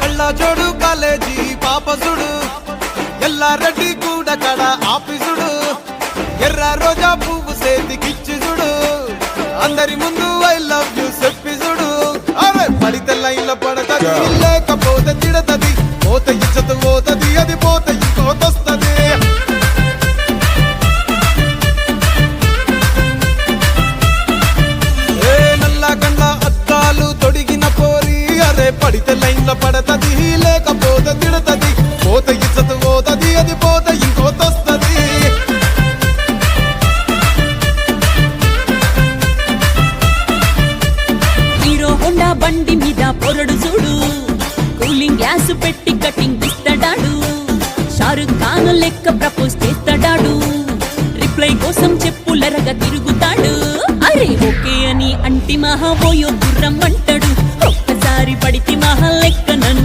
కళ్ళ జోడు కాలేజీ పాపసుడు ఎల్లారెడ్డి కూడా కడ ఆఫీసుడు ఎర్ర రోజా పువ్వు సేతికిచ్చి చూడు అందరి ముందు ఐ లవ్ యూ చెప్పిసుడు అరే పడితే లైన్లో పడతది లేకపోతే తిడతది పోత ఇచ్చత పోతది అది పోత ఇంకోతొస్తది నల్ల కండ్ల అద్దాలు తొడిగిన పోరి అరే పడితే లైన్లో పడతది లేకపోతే తిడతది పోత ఇచ్చత పోతది అది పోత ఇంకోతొస్తది హీరో హోండా బండి మీద పొరడు చూడు కూలింగ్ గ్యాస్ పెట్టి కటింగ్ ఇస్తాడాడు షారుఖ్ ఖాన్ లెక్క ప్రపోజ్ చేస్తాడాడు రిప్లై కోసం చెప్పులరగా తిరుగుతాడు అరే ఓకే అని అంటి మహా పోయో గుర్రం అంటాడు ఒక్కసారి పడితే మహా లెక్క